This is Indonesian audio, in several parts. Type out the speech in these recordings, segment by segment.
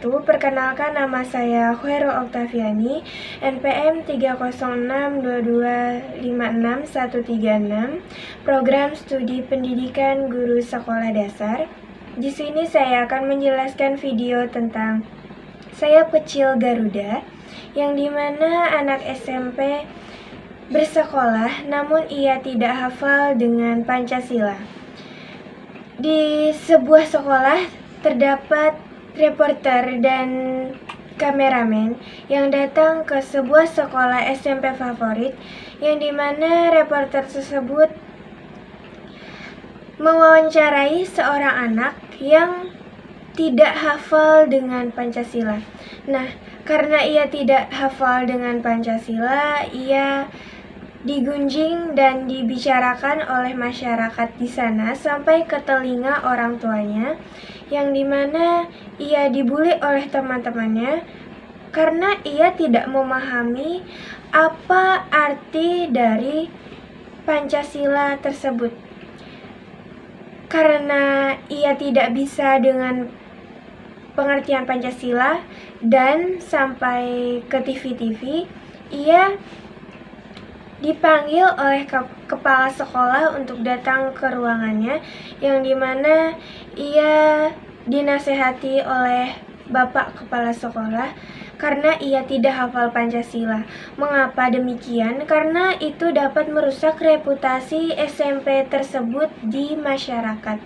wabarakatuh. Perkenalkan, nama saya Khairul Oktaviani, NPM 30622565136, Program Studi Pendidikan Guru Sekolah Dasar. Di sini saya akan menjelaskan video tentang sayap kecil Garuda, yang dimana anak SMP bersekolah namun ia tidak hafal dengan Pancasila. Di sebuah sekolah terdapat reporter dan kameramen yang datang ke sebuah sekolah SMP favorit, yang dimana reporter tersebut mewawancarai seorang anak yang tidak hafal dengan Pancasila. Nah, karena ia tidak hafal dengan Pancasila, ia digunjing dan dibicarakan oleh masyarakat di sana sampai ke telinga orang tuanya, yang dimana ia dibully oleh teman-temannya karena ia tidak memahami apa arti dari Pancasila tersebut. Karena ia tidak bisa dengan pengertian Pancasila dan sampai ke TV-TV, ia dipanggil oleh kepala sekolah untuk datang ke ruangannya, yang dimana ia dinasehati oleh bapak kepala sekolah karena ia tidak hafal Pancasila. Mengapa demikian? Karena itu dapat merusak reputasi SMP tersebut di masyarakat.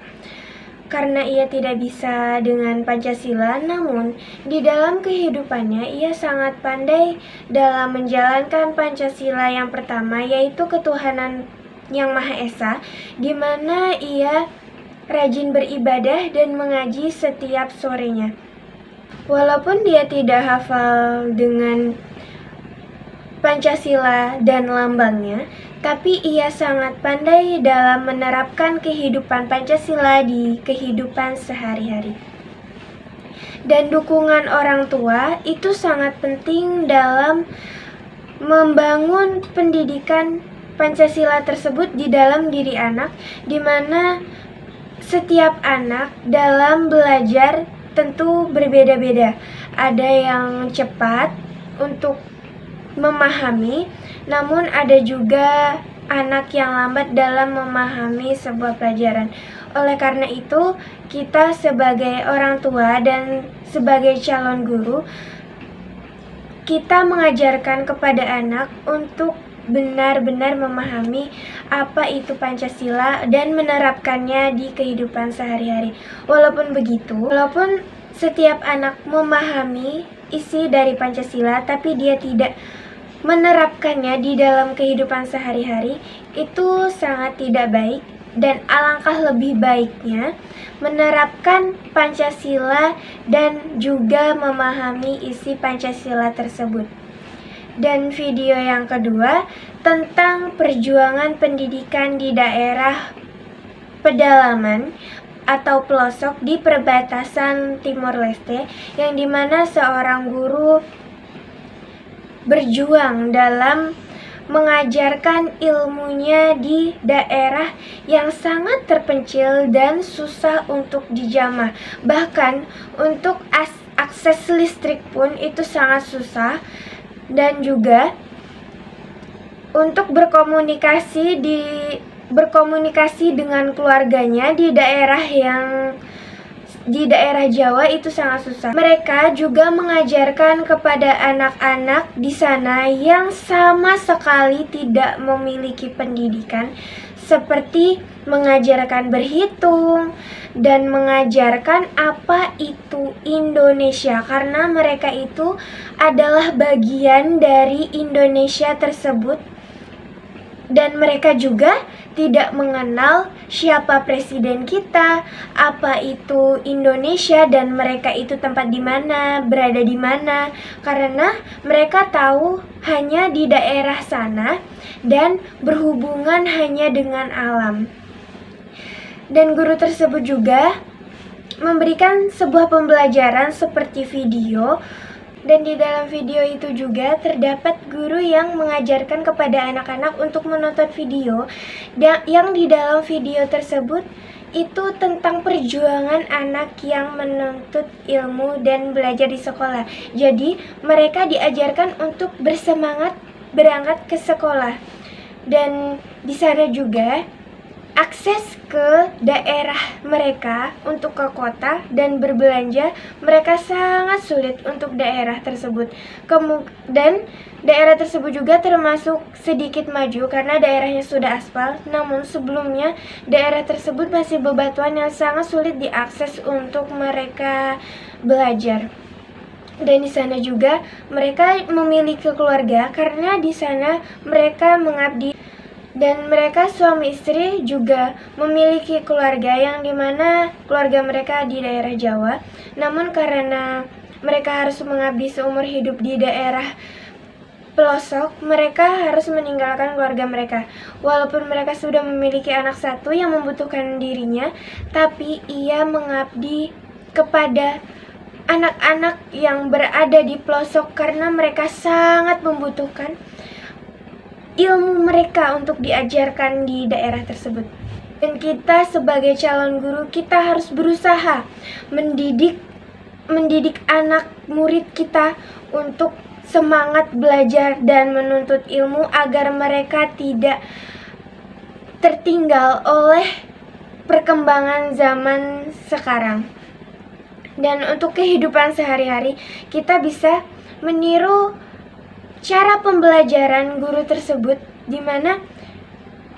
Karena ia tidak bisa dengan Pancasila, namun di dalam kehidupannya ia sangat pandai dalam menjalankan Pancasila yang pertama, yaitu ketuhanan yang Maha Esa, di mana ia rajin beribadah dan mengaji setiap sorenya. Walaupun dia tidak hafal dengan Pancasila dan lambangnya, tapi ia sangat pandai dalam menerapkan kehidupan Pancasila di kehidupan sehari-hari. Dan dukungan orang tua itu sangat penting dalam membangun pendidikan Pancasila tersebut di dalam diri anak, di mana setiap anak dalam belajar tentu berbeda-beda. Ada yang cepat untuk memahami, namun ada juga anak yang lambat dalam memahami sebuah pelajaran. Oleh karena itu, kita sebagai orang tua dan sebagai calon guru, kita mengajarkan kepada anak untuk benar-benar memahami apa itu Pancasila dan menerapkannya di kehidupan sehari-hari. Walaupun begitu, walaupun setiap anak memahami isi dari Pancasila, tapi dia tidak menerapkannya di dalam kehidupan sehari-hari, itu sangat tidak baik. Dan alangkah lebih baiknya menerapkan Pancasila dan juga memahami isi Pancasila tersebut. Dan video yang kedua tentang perjuangan pendidikan di daerah pedalaman atau pelosok di perbatasan Timor Leste, yang dimana seorang guru berjuang dalam mengajarkan ilmunya di daerah yang sangat terpencil dan susah untuk dijamah. Bahkan untuk akses listrik pun itu sangat susah, dan juga untuk berkomunikasi dengan keluarganya di daerah Jawa itu sangat susah. Mereka juga mengajarkan kepada anak-anak di sana yang sama sekali tidak memiliki pendidikan, seperti mengajarkan berhitung dan mengajarkan apa itu Indonesia, karena mereka itu adalah bagian dari Indonesia tersebut. Dan mereka juga tidak mengenal siapa presiden kita, apa itu Indonesia, dan mereka itu tempat di mana, berada di mana, karena mereka tahu hanya di daerah sana dan berhubungan hanya dengan alam. Dan guru tersebut juga memberikan sebuah pembelajaran seperti video. Dan di dalam video itu juga terdapat guru yang mengajarkan kepada anak-anak untuk menonton video, yang di dalam video tersebut itu tentang perjuangan anak yang menuntut ilmu dan belajar di sekolah. Jadi mereka diajarkan untuk bersemangat berangkat ke sekolah. Dan di sana juga akses ke daerah mereka untuk ke kota dan berbelanja mereka sangat sulit untuk daerah tersebut. Dan daerah tersebut juga termasuk sedikit maju karena daerahnya sudah aspal, namun sebelumnya daerah tersebut masih bebatuan yang sangat sulit diakses untuk mereka belajar. Dan di sana juga mereka memiliki keluarga karena di sana mereka mengabdi, dan mereka suami istri juga memiliki keluarga yang dimana keluarga mereka di daerah Jawa. Namun karena mereka harus mengabdi seumur hidup di daerah pelosok, mereka harus meninggalkan keluarga mereka. Walaupun mereka sudah memiliki anak satu yang membutuhkan dirinya, tapi ia mengabdi kepada anak-anak yang berada di pelosok karena mereka sangat membutuhkan ilmu mereka untuk diajarkan di daerah tersebut. Dan kita sebagai calon guru, kita harus berusaha mendidik anak murid kita untuk semangat belajar dan menuntut ilmu agar mereka tidak tertinggal oleh perkembangan zaman sekarang. Dan untuk kehidupan sehari-hari, kita bisa meniru cara pembelajaran guru tersebut, di mana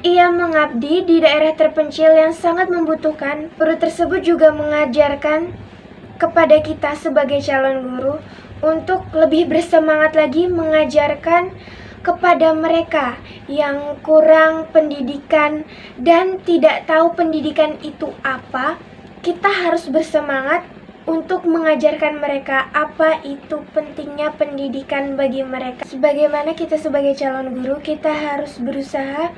ia mengabdi di daerah terpencil yang sangat membutuhkan. Guru tersebut juga mengajarkan kepada kita sebagai calon guru untuk lebih bersemangat lagi mengajarkan kepada mereka yang kurang pendidikan dan tidak tahu pendidikan itu apa. Kita harus bersemangat untuk mengajarkan mereka apa itu pentingnya pendidikan bagi mereka. Sebagaimana kita sebagai calon guru, kita harus berusaha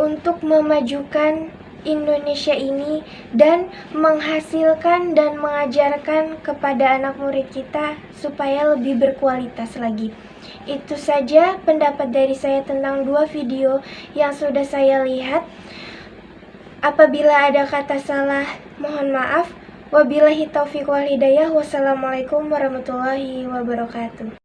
untuk memajukan Indonesia ini dan menghasilkan dan mengajarkan kepada anak murid kita supaya lebih berkualitas lagi. Itu saja pendapat dari saya tentang 2 video yang sudah saya lihat. Apabila ada kata salah, mohon maaf. Wabillahi taufiq wal hidayah. Wassalamualaikum warahmatullahi wabarakatuh.